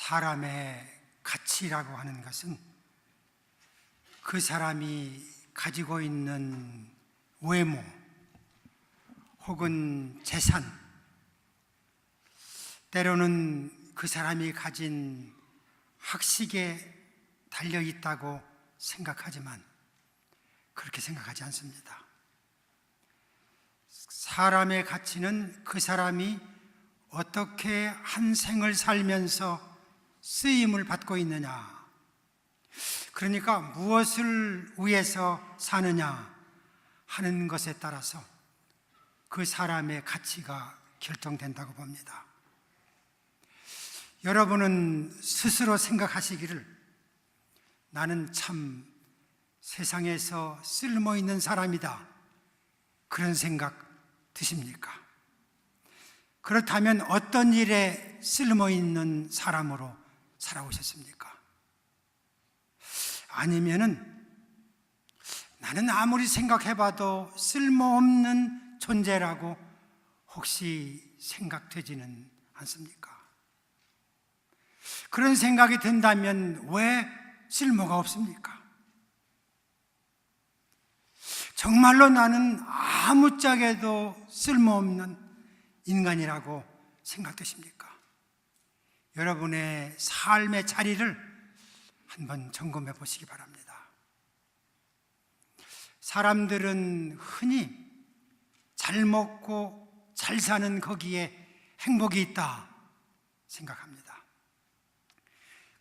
사람의 가치라고 하는 것은 그 사람이 가지고 있는 외모 혹은 재산, 때로는 그 사람이 가진 학식에 달려 있다고 생각하지만 그렇게 생각하지 않습니다. 사람의 가치는 그 사람이 어떻게 한 생을 살면서 쓰임을 받고 있느냐, 그러니까 무엇을 위해서 사느냐 하는 것에 따라서 그 사람의 가치가 결정된다고 봅니다. 여러분은 스스로 생각하시기를 나는 참 세상에서 쓸모있는 사람이다, 그런 생각 드십니까? 그렇다면 어떤 일에 쓸모있는 사람으로 살아오셨습니까? 아니면은 나는 아무리 생각해봐도 쓸모없는 존재라고 혹시 생각되지는 않습니까? 그런 생각이 든다면 왜 쓸모가 없습니까? 정말로 나는 아무짝에도 쓸모없는 인간이라고 생각되십니까? 여러분의 삶의 자리를 한번 점검해 보시기 바랍니다. 사람들은 흔히 잘 먹고 잘 사는 거기에 행복이 있다 생각합니다.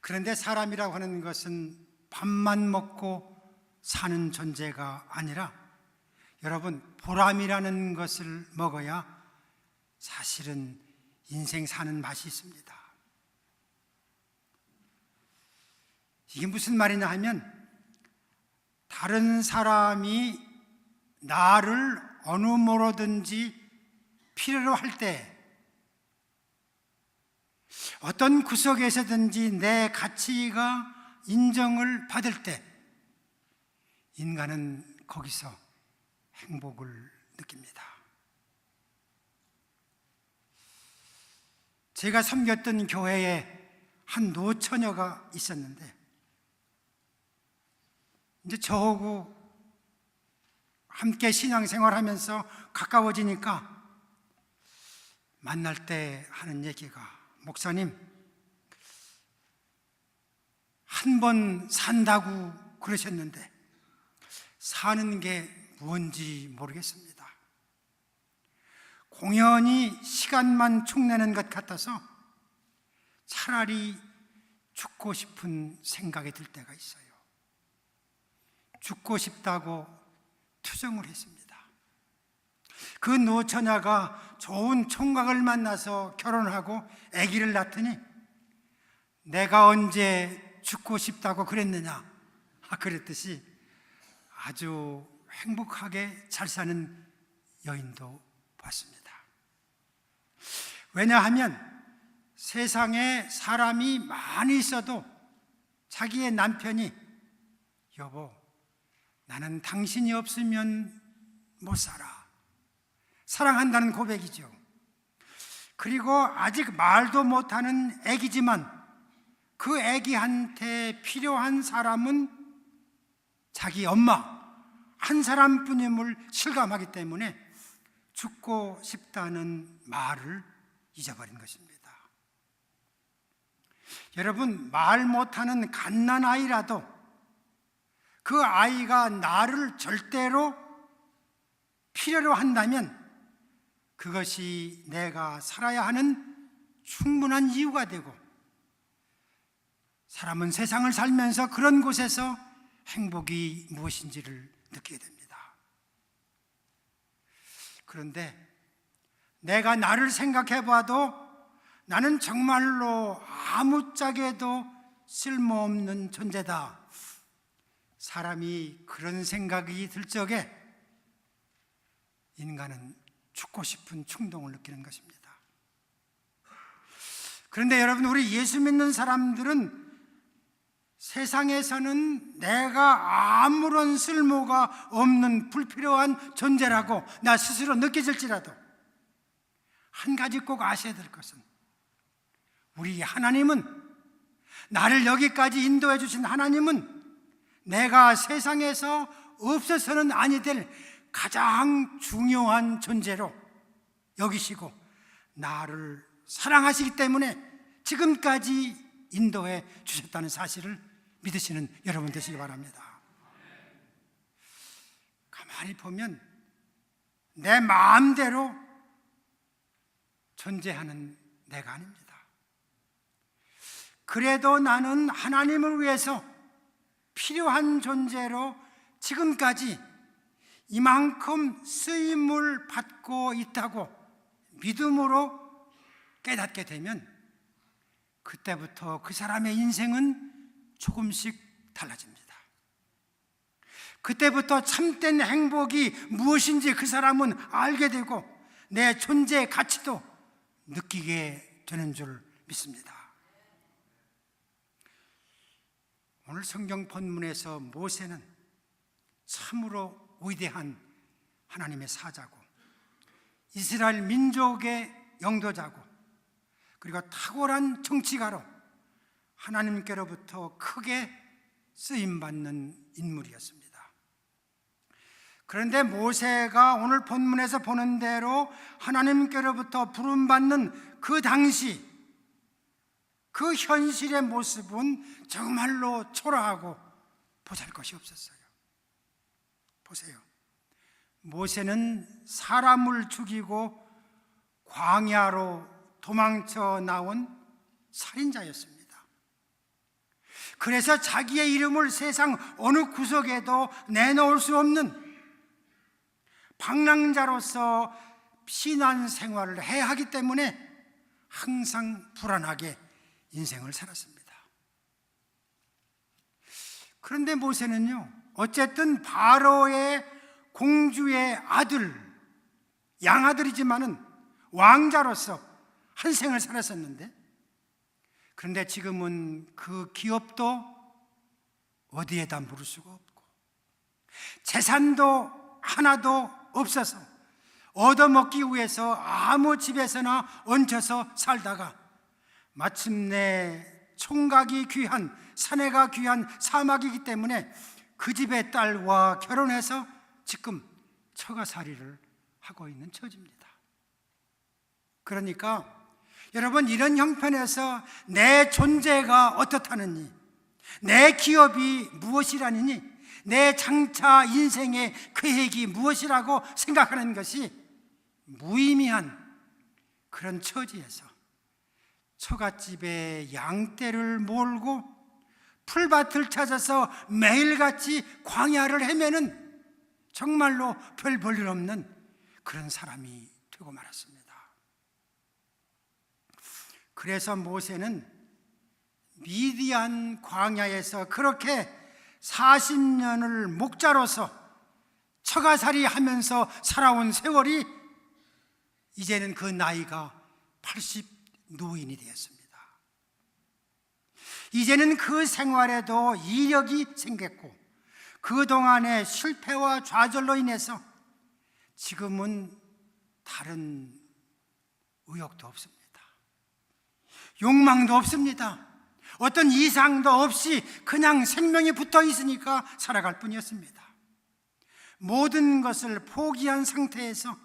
그런데 사람이라고 하는 것은 밥만 먹고 사는 존재가 아니라 여러분, 보람이라는 것을 먹어야 사실은 인생 사는 맛이 있습니다. 이게 무슨 말이냐 하면, 다른 사람이 나를 어느 모로든지 필요로 할 때, 어떤 구석에서든지 내 가치가 인정을 받을 때 인간은 거기서 행복을 느낍니다. 제가 섬겼던 교회에 한 노처녀가 있었는데, 이제 저하고 함께 신앙생활하면서 가까워지니까 만날 때 하는 얘기가, 목사님, 한 번 산다고 그러셨는데 사는 게 뭔지 모르겠습니다. 공연히 시간만 축내는 것 같아서 차라리 죽고 싶은 생각이 들 때가 있어요. 죽고 싶다고 투정을 했습니다. 그 노처녀가 좋은 총각을 만나서 결혼하고 아기를 낳더니 내가 언제 죽고 싶다고 그랬느냐, 그랬듯이 아주 행복하게 잘 사는 여인도 봤습니다. 왜냐하면 세상에 사람이 많이 있어도 자기의 남편이 여보, 나는 당신이 없으면 못 살아, 사랑한다는 고백이죠. 그리고 아직 말도 못하는 아기지만 그 아기한테 필요한 사람은 자기 엄마 한 사람뿐임을 실감하기 때문에 죽고 싶다는 말을 잊어버린 것입니다. 여러분, 말 못하는 갓난아이라도 그 아이가 나를 절대로 필요로 한다면 그것이 내가 살아야 하는 충분한 이유가 되고, 사람은 세상을 살면서 그런 곳에서 행복이 무엇인지를 느끼게 됩니다. 그런데 내가 나를 생각해 봐도 나는 정말로 아무짝에도 쓸모없는 존재다, 사람이 그런 생각이 들 적에 인간은 죽고 싶은 충동을 느끼는 것입니다. 그런데 여러분, 우리 예수 믿는 사람들은 세상에서는 내가 아무런 쓸모가 없는 불필요한 존재라고 나 스스로 느껴질지라도 한 가지 꼭 아셔야 될 것은, 우리 하나님은 나를 여기까지 인도해 주신 하나님은 내가 세상에서 없어서는 아니 될 가장 중요한 존재로 여기시고 나를 사랑하시기 때문에 지금까지 인도해 주셨다는 사실을 믿으시는 여러분 되시기 바랍니다. 가만히 보면 내 마음대로 존재하는 내가 아닙니다. 그래도 나는 하나님을 위해서 필요한 존재로 지금까지 이만큼 쓰임을 받고 있다고 믿음으로 깨닫게 되면 그때부터 그 사람의 인생은 조금씩 달라집니다. 그때부터 참된 행복이 무엇인지 그 사람은 알게 되고 내 존재의 가치도 느끼게 되는 줄 믿습니다. 오늘 성경 본문에서 모세는 참으로 위대한 하나님의 사자고 이스라엘 민족의 영도자고 그리고 탁월한 정치가로 하나님께로부터 크게 쓰임받는 인물이었습니다. 그런데 모세가 오늘 본문에서 보는 대로 하나님께로부터 부름받는 그 당시 그 현실의 모습은 정말로 초라하고 보잘것이 없었어요. 보세요. 모세는 사람을 죽이고 광야로 도망쳐 나온 살인자였습니다. 그래서 자기의 이름을 세상 어느 구석에도 내놓을 수 없는 방랑자로서 피난 생활을 해야 하기 때문에 항상 불안하게 인생을 살았습니다. 그런데 모세는요, 어쨌든 바로의 공주의 아들, 양아들이지만은 왕자로서 한 생을 살았었는데, 그런데 지금은 그 기업도 어디에다 물을 수가 없고 재산도 하나도 없어서 얻어먹기 위해서 아무 집에서나 얹혀서 살다가 마침내 총각이 귀한, 사내가 귀한 사막이기 때문에 그 집의 딸과 결혼해서 지금 처가살이를 하고 있는 처지입니다. 그러니까 여러분, 이런 형편에서 내 존재가 어떻다느니, 내 기업이 무엇이라느니, 내 장차 인생의 계획이 무엇이라고 생각하는 것이 무의미한 그런 처지에서 처갓집에 양떼를 몰고 풀밭을 찾아서 매일같이 광야를 헤매는 정말로 별 볼일 없는 그런 사람이 되고 말았습니다. 그래서 모세는 미디안 광야에서 그렇게 40년을 목자로서 처가살이 하면서 살아온 세월이 이제는 그 나이가 80 노인이 되었습니다. 이제는 그 생활에도 이력이 생겼고 그동안의 실패와 좌절로 인해서 지금은 다른 의욕도 없습니다. 욕망도 없습니다. 어떤 이상도 없이 그냥 생명이 붙어 있으니까 살아갈 뿐이었습니다. 모든 것을 포기한 상태에서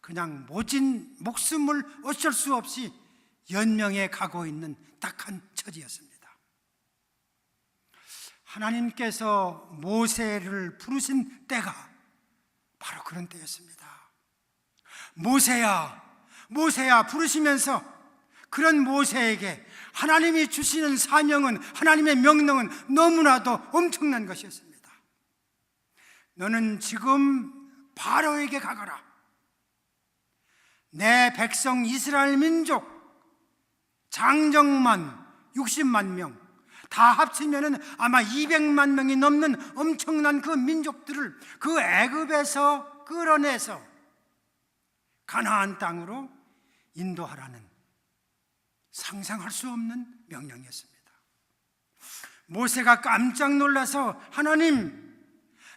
그냥 모진 목숨을 어쩔 수 없이 연명해 가고 있는 딱한 처지였습니다. 하나님께서 모세를 부르신 때가 바로 그런 때였습니다. 모세야, 모세야 부르시면서 그런 모세에게 하나님이 주시는 사명은, 하나님의 명령은 너무나도 엄청난 것이었습니다. 너는 지금 바로에게 가거라. 내 백성 이스라엘 민족 장정만 60만 명, 다 합치면은 아마 200만 명이 넘는 엄청난 그 민족들을 그 애굽에서 끌어내서 가나안 땅으로 인도하라는 상상할 수 없는 명령이었습니다. 모세가 깜짝 놀라서 하나님,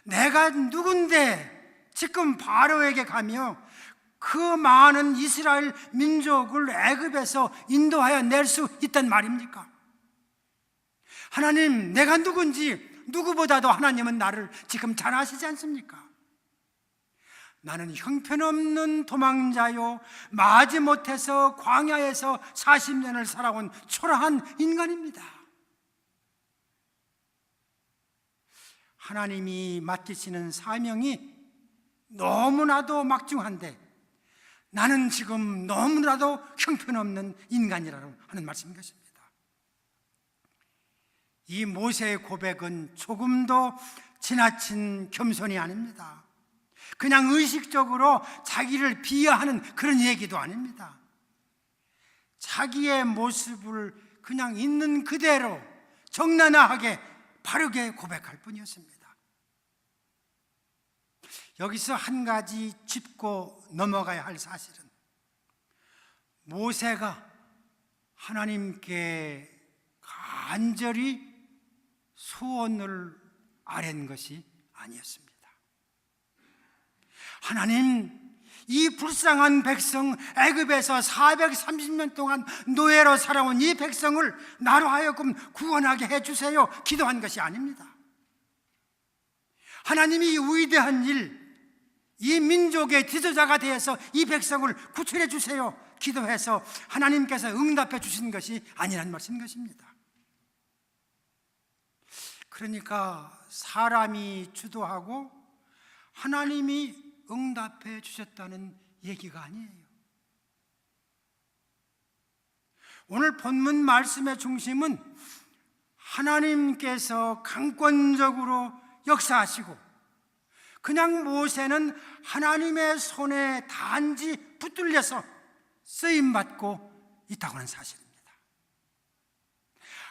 내가 누군데 지금 바로에게 가며 그 많은 이스라엘 민족을 애굽에서 인도하여 낼 수 있단 말입니까? 하나님, 내가 누군지 누구보다도 하나님은 나를 지금 잘 아시지 않습니까? 나는 형편없는 도망자요, 마지못해서 광야에서 40년을 살아온 초라한 인간입니다. 하나님이 맡기시는 사명이 너무나도 막중한데 나는 지금 너무나도 형편없는 인간이라고 하는 말씀인 것입니다. 이 모세의 고백은 조금도 지나친 겸손이 아닙니다. 그냥 의식적으로 자기를 비하하는 그런 얘기도 아닙니다. 자기의 모습을 그냥 있는 그대로 적나라하게 바르게 고백할 뿐이었습니다. 여기서 한 가지 짚고 넘어가야 할 사실은 모세가 하나님께 간절히 소원을 아랜 것이 아니었습니다. 하나님, 이 불쌍한 백성, 애굽에서 430년 동안 노예로 살아온 이 백성을 나로 하여금 구원하게 해주세요 기도한 것이 아닙니다. 하나님이 이 위대한 일, 이 민족의 지도자가 되어서 이 백성을 구출해 주세요 기도해서 하나님께서 응답해 주신 것이 아니란 말씀인 것입니다. 그러니까 사람이 주도하고 하나님이 응답해 주셨다는 얘기가 아니에요. 오늘 본문 말씀의 중심은 하나님께서 강권적으로 역사하시고 그냥 모세는 하나님의 손에 단지 붙들려서 쓰임받고 있다고 하는 사실입니다.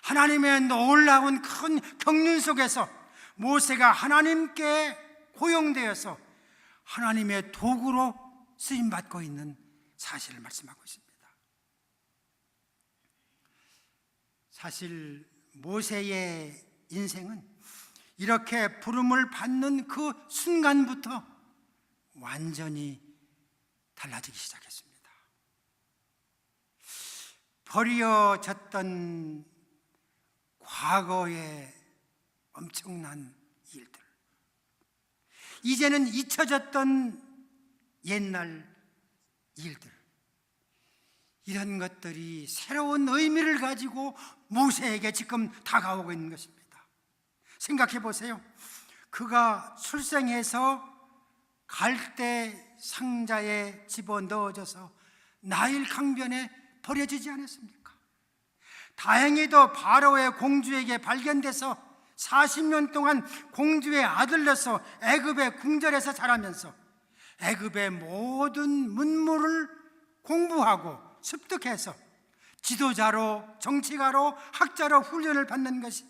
하나님의 놀라운 큰 경륜 속에서 모세가 하나님께 고용되어서 하나님의 도구로 쓰임받고 있는 사실을 말씀하고 있습니다. 사실 모세의 인생은 이렇게 부름을 받는 그 순간부터 완전히 달라지기 시작했습니다. 버려졌던 과거의 엄청난 일들, 이제는 잊혀졌던 옛날 일들, 이런 것들이 새로운 의미를 가지고 모세에게 지금 다가오고 있는 것입니다. 생각해 보세요. 그가 출생해서 갈대 상자에 집어넣어져서 나일 강변에 버려지지 않았습니까? 다행히도 바로의 공주에게 발견돼서 40년 동안 공주의 아들로서 애굽의 궁전에서 자라면서 애굽의 모든 문물을 공부하고 습득해서 지도자로, 정치가로, 학자로 훈련을 받는 것이,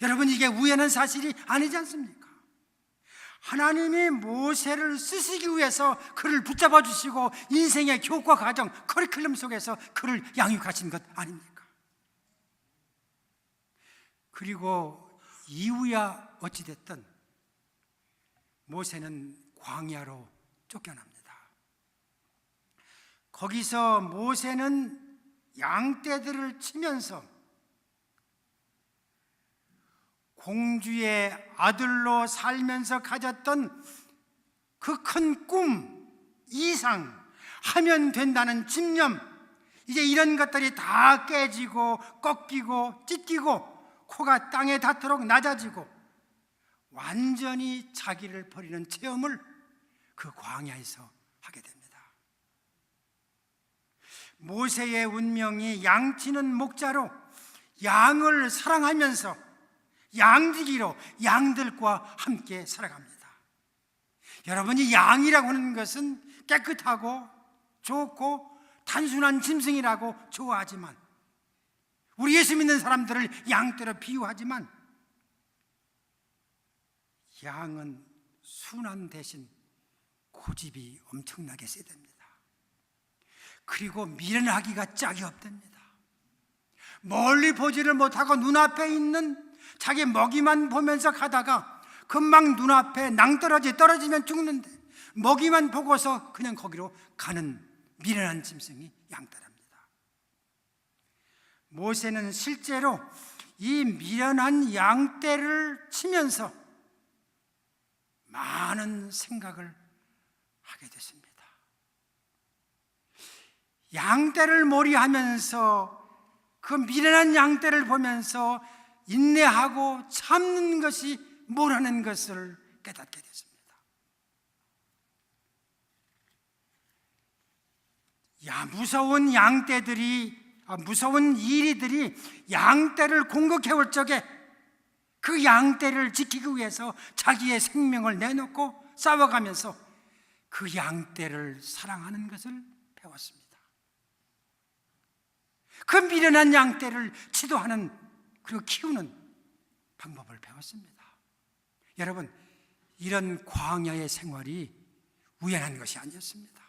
여러분, 이게 우연한 사실이 아니지 않습니까? 하나님이 모세를 쓰시기 위해서 그를 붙잡아 주시고 인생의 교과 과정, 커리큘럼 속에서 그를 양육하신 것 아닙니까? 그리고 이후야 어찌됐든 모세는 광야로 쫓겨납니다. 거기서 모세는 양떼들을 치면서 공주의 아들로 살면서 가졌던 그 큰 꿈, 이상, 하면 된다는 집념, 이제 이런 것들이 다 깨지고 꺾이고 찢기고 코가 땅에 닿도록 낮아지고 완전히 자기를 버리는 체험을 그 광야에서 하게 됩니다. 모세의 운명이 양치는 목자로 양을 사랑하면서 양지기로 양들과 함께 살아갑니다. 여러분이 양이라고 하는 것은 깨끗하고 좋고 단순한 짐승이라고 좋아하지만, 우리 예수 믿는 사람들을 양떼로 비유하지만, 양은 순환 대신 고집이 엄청나게 세답니다. 그리고 미련하기가 짝이 없답니다. 멀리 보지를 못하고 눈앞에 있는 자기 먹이만 보면서 가다가 금방 눈앞에 낭떠러지 떨어지면 죽는데 먹이만 보고서 그냥 거기로 가는 미련한 짐승이 양떼랍니다. 모세는 실제로 이 미련한 양떼를 치면서 많은 생각을 하게 됐습니다. 양떼를 몰이하면서 그 미련한 양떼를 보면서 인내하고 참는 것이 뭐라는 것을 깨닫게 됐습니다. 무서운 양떼들이, 무서운 이리들이 양떼를 공격해올 적에 그 양떼를 지키기 위해서 자기의 생명을 내놓고 싸워가면서 그 양떼를 사랑하는 것을 배웠습니다. 그 미련한 양떼를 지도하는, 그리고 키우는 방법을 배웠습니다. 여러분, 이런 광야의 생활이 우연한 것이 아니었습니다.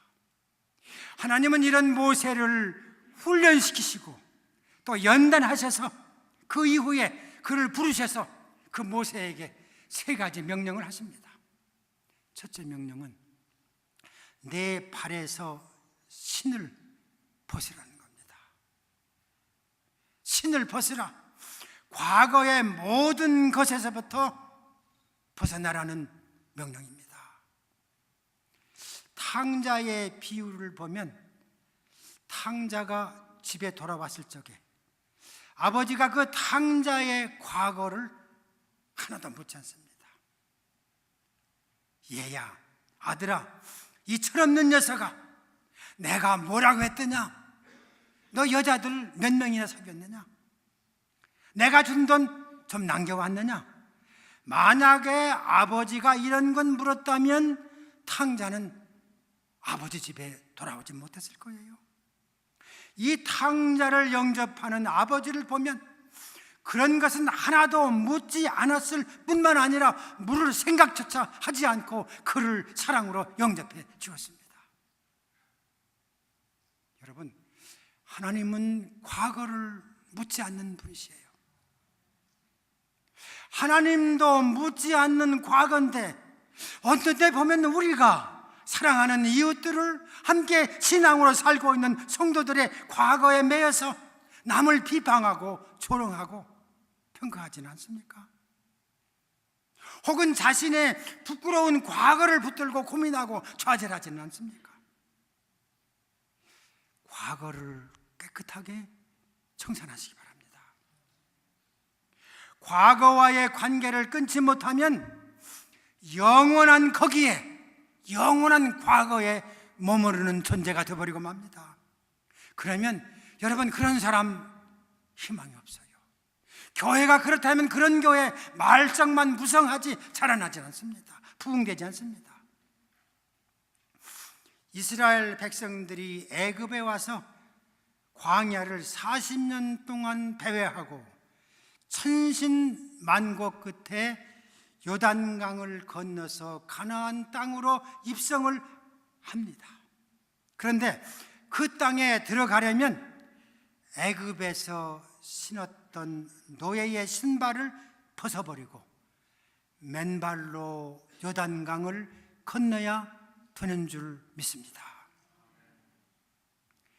하나님은 이런 모세를 훈련시키시고 또 연단하셔서 그 이후에 그를 부르셔서 그 모세에게 3가지 명령을 하십니다. 첫째 명령은 내 발에서 신을 벗으라는 겁니다. 신을 벗으라. 과거의 모든 것에서부터 벗어나라는 명령입니다. 탕자의 비유를 보면 탕자가 집에 돌아왔을 적에 아버지가 그 탕자의 과거를 하나도 묻지 않습니다. 얘야, 아들아, 이 철없는 녀석아, 내가 뭐라고 했더냐? 너 여자들 몇 명이나 사귀었느냐? 내가 준 돈 좀 남겨왔느냐? 만약에 아버지가 이런 건 물었다면 탕자는 아버지 집에 돌아오지 못했을 거예요. 이 탕자를 영접하는 아버지를 보면 그런 것은 하나도 묻지 않았을 뿐만 아니라 물을 생각조차 하지 않고 그를 사랑으로 영접해 주었습니다. 여러분, 하나님은 과거를 묻지 않는 분이시에요. 하나님도 묻지 않는 과거인데 어떤 때 보면 우리가 사랑하는 이웃들을 함께 신앙으로 살고 있는 성도들의 과거에 매여서 남을 비방하고 조롱하고 평가하지는 않습니까? 혹은 자신의 부끄러운 과거를 붙들고 고민하고 좌절하지는 않습니까? 과거를 깨끗하게 청산하시기 바랍니다. 과거와의 관계를 끊지 못하면 영원한 거기에, 영원한 과거에 머무르는 존재가 되어버리고 맙니다. 그러면 여러분, 그런 사람 희망이 없어요. 교회가 그렇다면 그런 교회 말썽만 무성하지 자라나지 않습니다. 부흥되지 않습니다. 이스라엘 백성들이 애굽에 와서 광야를 40년 동안 배회하고 천신만고 끝에 요단강을 건너서 가나안 땅으로 입성을 합니다. 그런데 그 땅에 들어가려면 애굽에서 신었던 노예의 신발을 벗어버리고 맨발로 요단강을 건너야 되는 줄 믿습니다.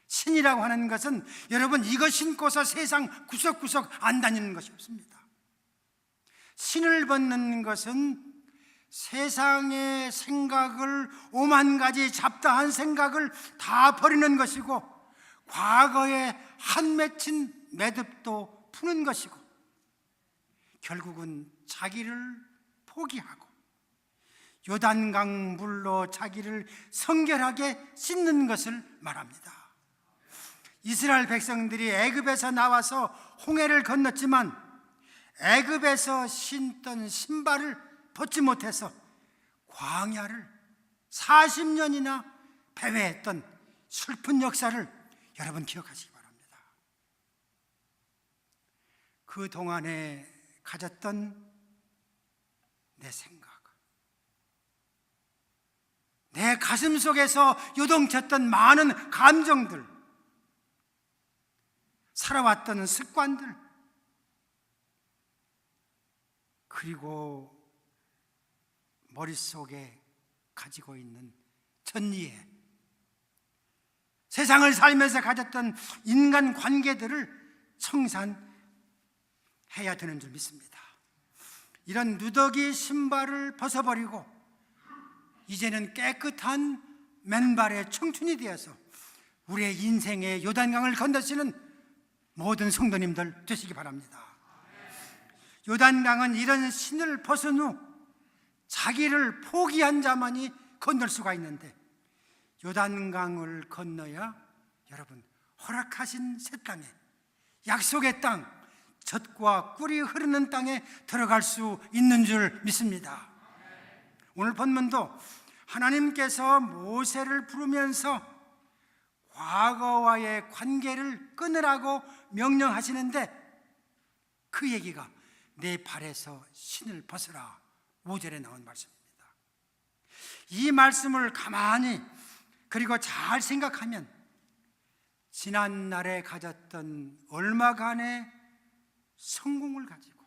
신이라고 하는 것은 여러분, 이거 신고서 세상 구석구석 안 다니는 것이 없습니다. 신을 벗는 것은 세상의 생각을, 오만 가지 잡다한 생각을 다 버리는 것이고 과거에 한 맺힌 매듭도 푸는 것이고 결국은 자기를 포기하고 요단강 물로 자기를 성결하게 씻는 것을 말합니다. 이스라엘 백성들이 애굽에서 나와서 홍해를 건넜지만 애굽에서 신던 신발을 벗지 못해서 광야를 40년이나 배회했던 슬픈 역사를 여러분 기억하시기 바랍니다. 그 동안에 가졌던 내 생각, 내 가슴 속에서 요동쳤던 많은 감정들, 살아왔던 습관들, 그리고 머릿속에 가지고 있는 전이해, 세상을 살면서 가졌던 인간 관계들을 청산해야 해야 되는 줄 믿습니다. 이런 누더기 신발을 벗어버리고 이제는 깨끗한 맨발의 청춘이 되어서 우리의 인생의 요단강을 건너시는 모든 성도님들 되시기 바랍니다. 요단강은 이런 신을 벗은 후 자기를 포기한 자만이 건널 수가 있는데, 요단강을 건너야 여러분 허락하신 새 땅에, 약속의 땅, 젖과 꿀이 흐르는 땅에 들어갈 수 있는 줄 믿습니다. 오늘 본문도 하나님께서 모세를 부르면서 과거와의 관계를 끊으라고 명령하시는데, 그 얘기가 내 발에서 신을 벗으라 5절에 나온 말씀입니다. 이 말씀을 가만히 그리고 잘 생각하면 지난날에 가졌던 얼마간의 성공을 가지고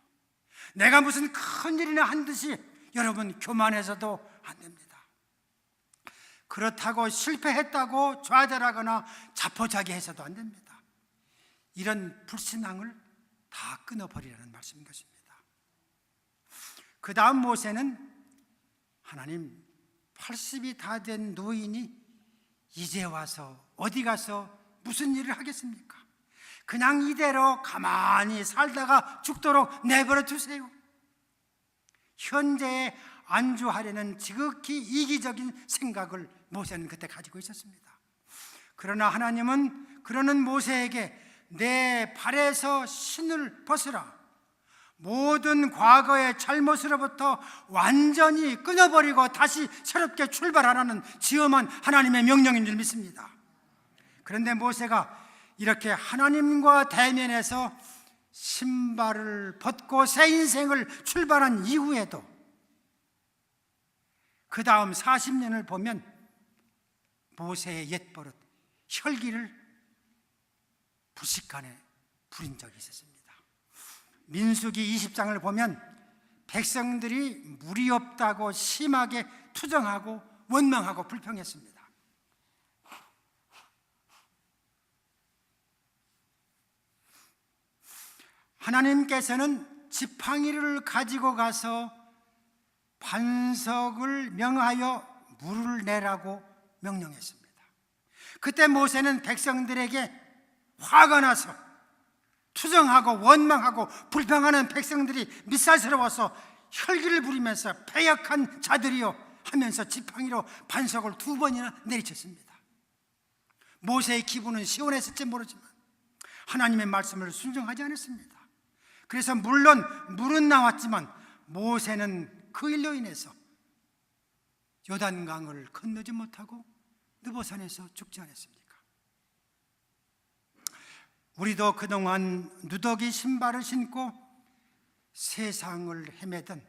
내가 무슨 큰 일이나 한 듯이 여러분 교만해서도 안 됩니다. 그렇다고 실패했다고 좌절하거나 자포자기해서도 안 됩니다. 이런 불신앙을 다 끊어버리라는 말씀인 것입니다. 그 다음 모세는 하나님, 80이 다 된 노인이 이제 와서 어디 가서 무슨 일을 하겠습니까? 그냥 이대로 가만히 살다가 죽도록 내버려 두세요. 현재에 안주하려는 지극히 이기적인 생각을 모세는 그때 가지고 있었습니다. 그러나 하나님은 그러는 모세에게 내 발에서 신을 벗으라, 모든 과거의 잘못으로부터 완전히 끊어버리고 다시 새롭게 출발하라는 지엄한 하나님의 명령인 줄 믿습니다. 그런데 모세가 이렇게 하나님과 대면해서 신발을 벗고 새 인생을 출발한 이후에도 그 다음 40년을 보면 모세의 옛버릇 혈기를 불식간에 부린 적이 있었습니다. 민수기 20장을 보면 백성들이 물이 없다고 심하게 투정하고 원망하고 불평했습니다. 하나님께서는 지팡이를 가지고 가서 반석을 명하여 물을 내라고 명령했습니다. 그때 모세는 백성들에게 화가 나서 투정하고 원망하고 불평하는 백성들이 mit살스러워서 혈기를 부리면서 패역한 자들이요 하면서 지팡이로 반석을 2번이나 내리쳤습니다. 모세의 기분은 시원했을지 모르지만 하나님의 말씀을 순종하지 않았습니다. 그래서 물론 물은 나왔지만 모세는 그 일로 인해서 요단강을 건너지 못하고 느보산에서 죽지 않았습니까? 우리도 그동안 누더기 신발을 신고 세상을 헤매던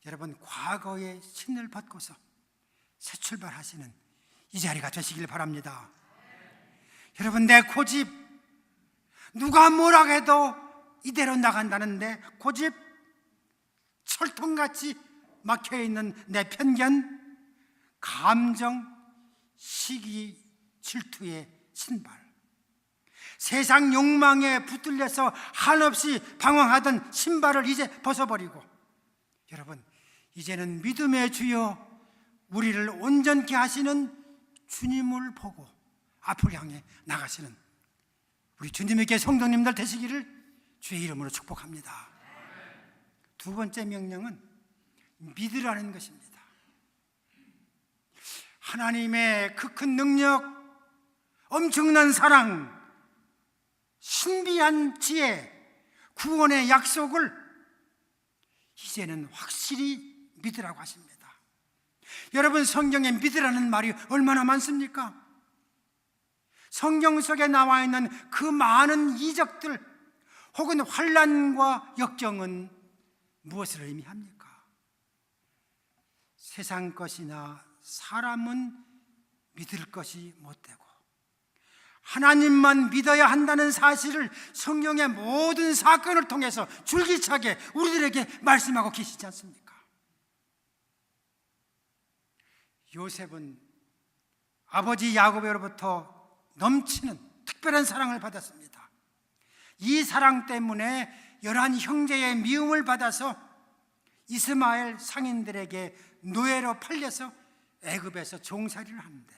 여러분 과거의 신을 벗고서 새 출발하시는 이 자리가 되시길 바랍니다. 여러분, 내 고집, 누가 뭐라 해도 이대로 나간다는 내 고집, 철통같이 막혀있는 내 편견, 감정, 시기, 질투의 신발, 세상 욕망에 붙들려서 한없이 방황하던 신발을 이제 벗어버리고 여러분, 이제는 믿음의 주여 우리를 온전케 하시는 주님을 보고 앞을 향해 나가시는 우리 주님에게 성도님들 되시기를 주의 이름으로 축복합니다. 두 번째 명령은 믿으라는 것입니다. 하나님의 그 큰 능력, 엄청난 사랑, 신비한 지혜, 구원의 약속을 이제는 확실히 믿으라고 하십니다. 여러분, 성경에 믿으라는 말이 얼마나 많습니까? 성경 속에 나와 있는 그 많은 이적들 혹은 환난과 역경은 무엇을 의미합니까? 세상 것이나 사람은 믿을 것이 못되고 하나님만 믿어야 한다는 사실을 성경의 모든 사건을 통해서 줄기차게 우리들에게 말씀하고 계시지 않습니까? 요셉은 아버지 야곱으로부터 넘치는 특별한 사랑을 받았습니다. 이 사랑 때문에 열한 형제의 미움을 받아서 이스마엘 상인들에게 노예로 팔려서 애굽에서 종살이를 하는데,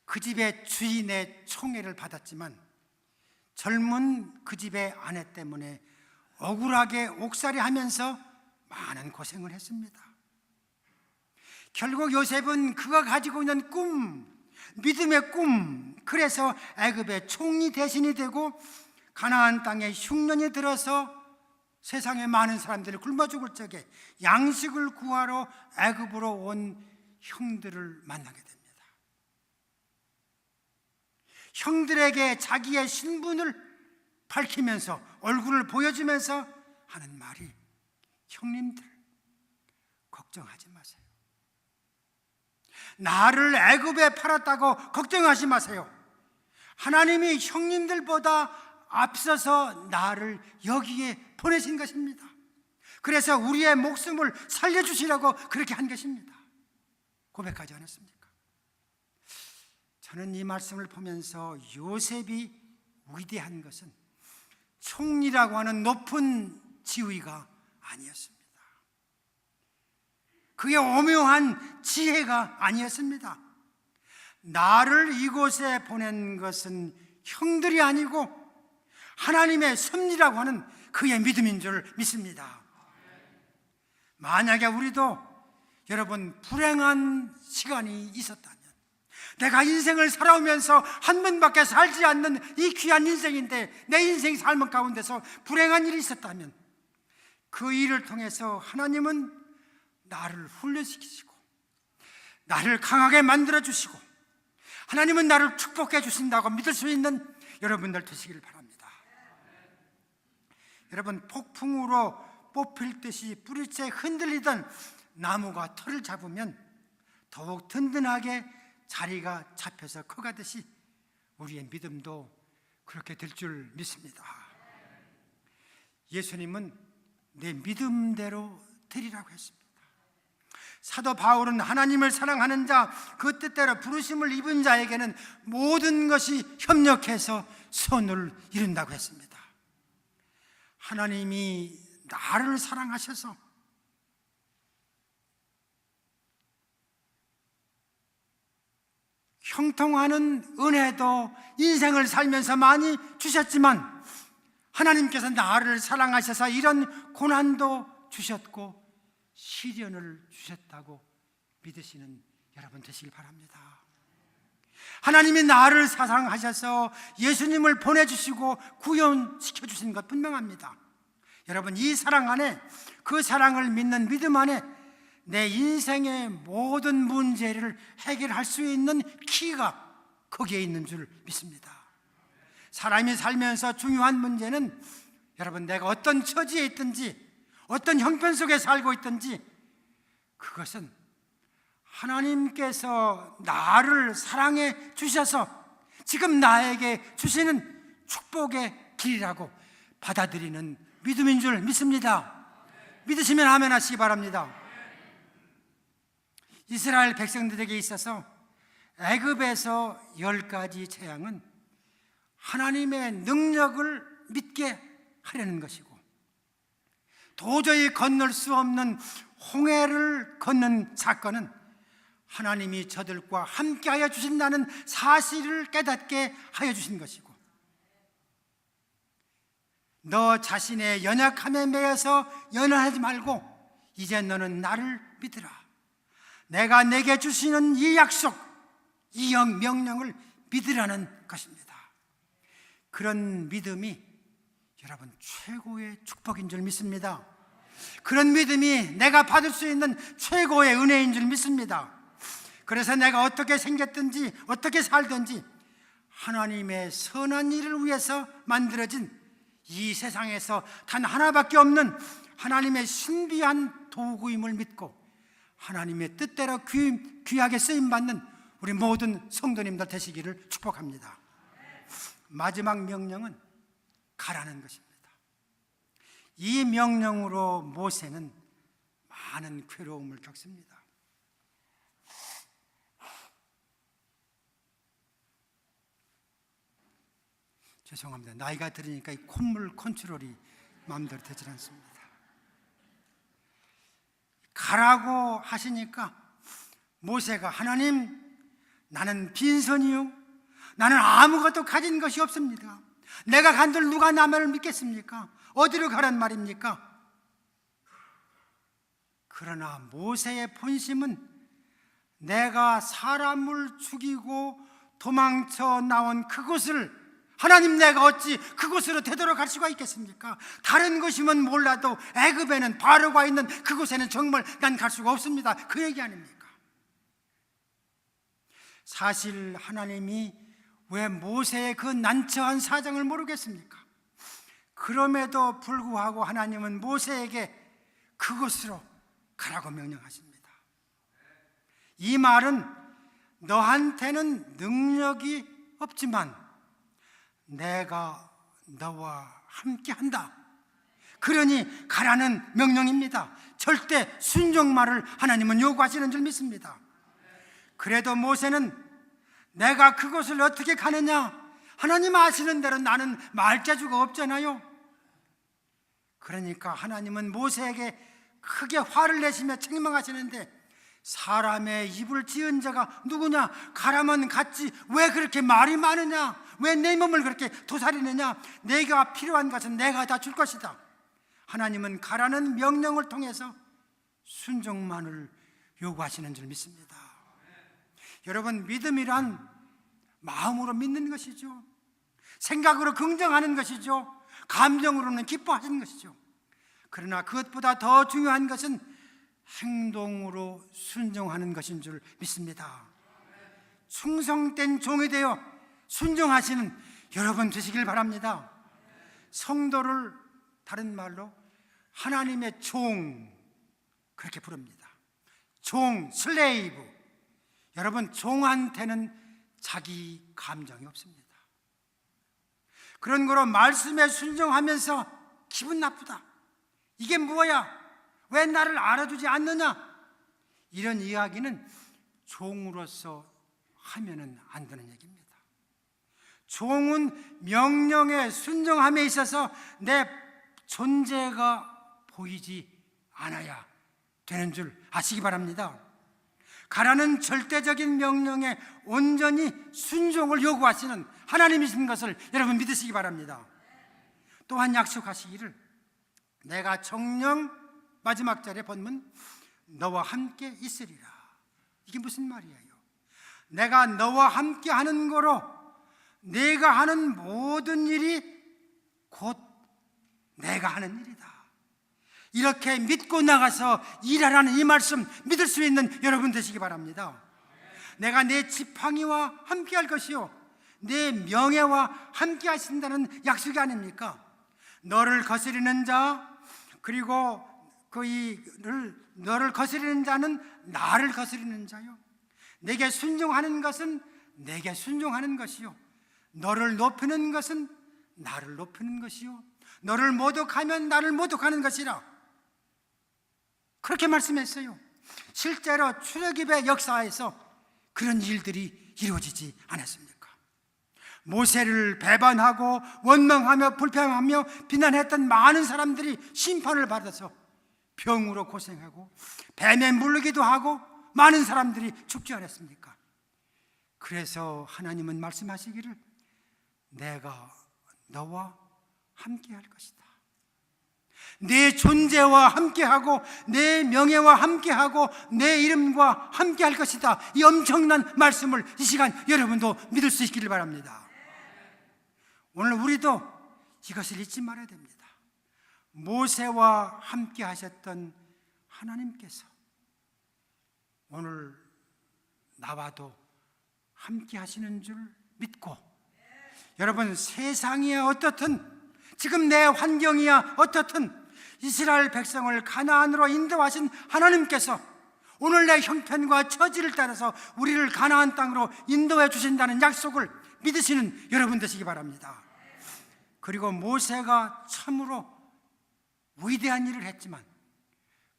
그 집의 주인의 총애를 받았지만 젊은 그 집의 아내 때문에 억울하게 옥살이하면서 많은 고생을 했습니다. 결국 요셉은 그가 가지고 있는 꿈, 믿음의 꿈, 그래서 애굽의 총리 대신이 되고 가나안 땅에 흉년이 들어서 세상에 많은 사람들이 굶어 죽을 적에 양식을 구하러 애굽으로 온 형들을 만나게 됩니다. 형들에게 자기의 신분을 밝히면서 얼굴을 보여주면서 하는 말이, 형님들 걱정하지 마세요. 나를 애굽에 팔았다고 걱정하지 마세요. 하나님이 형님들보다 앞서서 나를 여기에 보내신 것입니다. 그래서 우리의 목숨을 살려주시라고 그렇게 한 것입니다. 고백하지 않았습니까? 저는 이 말씀을 보면서 요셉이 위대한 것은 총리라고 하는 높은 지위가 아니었습니다. 그게 오묘한 지혜가 아니었습니다. 나를 이곳에 보낸 것은 형들이 아니고 하나님의 섭리라고 하는 그의 믿음인 줄 믿습니다. 만약에 우리도 여러분 불행한 시간이 있었다면, 내가 인생을 살아오면서 한 번밖에 살지 않는 이 귀한 인생인데 내 인생 삶 가운데서 불행한 일이 있었다면, 그 일을 통해서 하나님은 나를 훈련시키시고 나를 강하게 만들어주시고 하나님은 나를 축복해 주신다고 믿을 수 있는 여러분들 되시길 바랍니다. 여러분, 폭풍으로 뽑힐 듯이 뿌리째 흔들리던 나무가 털을 잡으면 더욱 든든하게 자리가 잡혀서 커가듯이 우리의 믿음도 그렇게 될 줄 믿습니다. 예수님은 내 믿음대로 되리라고 했습니다. 사도 바울은 하나님을 사랑하는 자, 그 뜻대로 부르심을 입은 자에게는 모든 것이 협력해서 선을 이룬다고 했습니다. 하나님이 나를 사랑하셔서 형통하는 은혜도 인생을 살면서 많이 주셨지만, 하나님께서 나를 사랑하셔서 이런 고난도 주셨고 시련을 주셨다고 믿으시는 여러분 되시길 바랍니다. 하나님이 나를 사랑하셔서 예수님을 보내주시고 구원시켜 주신 것 분명합니다. 여러분, 이 사랑 안에, 그 사랑을 믿는 믿음 안에 내 인생의 모든 문제를 해결할 수 있는 키가 거기에 있는 줄 믿습니다. 사람이 살면서 중요한 문제는, 여러분, 내가 어떤 처지에 있든지 어떤 형편 속에 살고 있든지, 그것은 하나님께서 나를 사랑해 주셔서 지금 나에게 주시는 축복의 길이라고 받아들이는 믿음인 줄 믿습니다. 믿으시면 아멘 하시기 바랍니다. 이스라엘 백성들에게 있어서 애굽에서 10가지 재앙은 하나님의 능력을 믿게 하려는 것이고, 도저히 건널 수 없는 홍해를 건넌 사건은 하나님이 저들과 함께하여 주신다는 사실을 깨닫게 하여 주신 것이고, 너 자신의 연약함에 매여서 연연하지 말고 이제 너는 나를 믿으라. 내가 내게 주시는 이 약속, 이 명령을 믿으라는 것입니다. 그런 믿음이 여러분 최고의 축복인 줄 믿습니다. 그런 믿음이 내가 받을 수 있는 최고의 은혜인 줄 믿습니다. 그래서 내가 어떻게 생겼든지 어떻게 살든지 하나님의 선한 일을 위해서 만들어진 이 세상에서 단 하나밖에 없는 하나님의 신비한 도구임을 믿고 하나님의 뜻대로 귀하게 쓰임받는 우리 모든 성도님들 되시기를 축복합니다. 마지막 명령은 가라는 것입니다. 이 명령으로 모세는 많은 괴로움을 겪습니다. 죄송합니다. 나이가 들으니까 이 콧물 컨트롤이 마음대로 되질 않습니다. 가라고 하시니까 모세가 하나님, 나는 빈손이요, 나는 아무것도 가진 것이 없습니다. 내가 간들 누가 나 말을 믿겠습니까? 어디로 가란 말입니까? 그러나 모세의 본심은 내가 사람을 죽이고 도망쳐 나온 그곳을, 하나님, 내가 어찌 그곳으로 되돌아갈 수가 있겠습니까? 다른 곳이면 몰라도 애굽에는 바로가 있는 그곳에는 정말 난 갈 수가 없습니다. 그 얘기 아닙니까? 사실 하나님이 왜 모세의 그 난처한 사정을 모르겠습니까? 그럼에도 불구하고 하나님은 모세에게 그곳으로 가라고 명령하십니다. 이 말은 너한테는 능력이 없지만 내가 너와 함께한다, 그러니 가라는 명령입니다. 절대 순종말을 하나님은 요구하시는 줄 믿습니다. 그래도 모세는 내가 그곳을 어떻게 가느냐, 하나님 아시는 대로 나는 말재주가 없잖아요. 그러니까 하나님은 모세에게 크게 화를 내시며 책망하시는데, 사람의 입을 지은 자가 누구냐? 가라면 갔지 왜 그렇게 말이 많으냐? 왜 내 몸을 그렇게 도사리느냐? 내가 필요한 것은 내가 다 줄 것이다. 하나님은 가라는 명령을 통해서 순종만을 요구하시는 줄 믿습니다. 여러분, 믿음이란 마음으로 믿는 것이죠. 생각으로 긍정하는 것이죠. 감정으로는 기뻐하시는 것이죠. 그러나 그것보다 더 중요한 것은 행동으로 순종하는 것인 줄 믿습니다. 충성된 종이 되어 순종하시는 여러분 되시길 바랍니다. 성도를 다른 말로 하나님의 종, 그렇게 부릅니다. 종, 슬레이브. 여러분, 종한테는 자기 감정이 없습니다. 그런 거로 말씀에 순종하면서 기분 나쁘다, 이게 뭐야, 왜 나를 알아주지 않느냐, 이런 이야기는 종으로서 하면은 안 되는 얘기입니다. 종은 명령에 순종함에 있어서 내 존재가 보이지 않아야 되는 줄 아시기 바랍니다. 가라는 절대적인 명령에 온전히 순종을 요구하시는 하나님이신 것을 여러분 믿으시기 바랍니다. 또한 약속하시기를, 내가 정녕, 마지막 절의 본문, 너와 함께 있으리라. 이게 무슨 말이에요? 내가 너와 함께 하는 거로 내가 하는 모든 일이 곧 내가 하는 일이다. 이렇게 믿고 나가서 일하라는 이 말씀 믿을 수 있는 여러분 되시기 바랍니다. 내가 내 지팡이와 함께 할 것이요, 내 명예와 함께 하신다는 약속이 아닙니까? 너를 거스리는 자, 그리고 너를 거스리는 자는 나를 거스리는 자요, 내게 순종하는 것은 내게 순종하는 것이요, 너를 높이는 것은 나를 높이는 것이요, 너를 모독하면 나를 모독하는 것이라, 그렇게 말씀했어요. 실제로 출애굽의 역사에서 그런 일들이 이루어지지 않았습니까? 모세를 배반하고 원망하며 불평하며 비난했던 많은 사람들이 심판을 받아서 병으로 고생하고 뱀에 물리기도 하고 많은 사람들이 죽지 않았습니까? 그래서 하나님은 말씀하시기를, 내가 너와 함께 할 것이다. 내 존재와 함께하고 내 명예와 함께하고 내 이름과 함께할 것이다. 이 엄청난 말씀을 이 시간 여러분도 믿을 수 있기를 바랍니다. 오늘 우리도 이것을 잊지 말아야 됩니다. 모세와 함께 하셨던 하나님께서 오늘 나와도 함께 하시는 줄 믿고, 여러분, 세상이 어떻든, 지금 내 환경이야 어떻든, 이스라엘 백성을 가나안으로 인도하신 하나님께서 오늘 내 형편과 처지를 따라서 우리를 가나안 땅으로 인도해 주신다는 약속을 믿으시는 여러분 되시기 바랍니다. 그리고 모세가 참으로 위대한 일을 했지만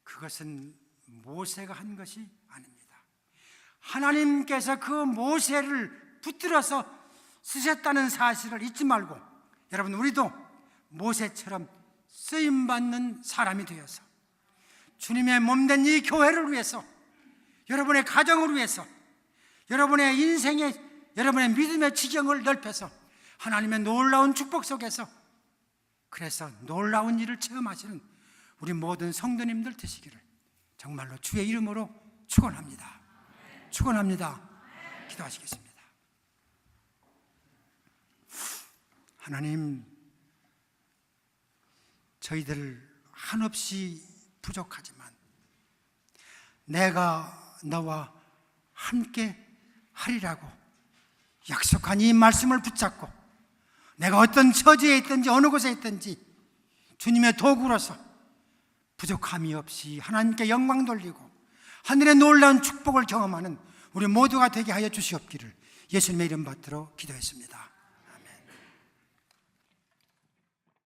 그것은 모세가 한 것이 아닙니다. 하나님께서 그 모세를 붙들어서 쓰셨다는 사실을 잊지 말고, 여러분, 우리도 모세처럼 쓰임받는 사람이 되어서 주님의 몸된 이 교회를 위해서, 여러분의 가정을 위해서, 여러분의 인생의, 여러분의 믿음의 지경을 넓혀서 하나님의 놀라운 축복 속에서 그래서 놀라운 일을 체험하시는 우리 모든 성도님들 되시기를 정말로 주의 이름으로 축원합니다. 축원합니다. 기도하시겠습니다. 하나님, 저희들 한없이 부족하지만 내가 너와 함께 하리라고 약속한 이 말씀을 붙잡고 내가 어떤 처지에 있든지 어느 곳에 있든지 주님의 도구로서 부족함이 없이 하나님께 영광 돌리고 하늘의 놀라운 축복을 경험하는 우리 모두가 되게 하여 주시옵기를 예수님의 이름 받들어 기도했습니다.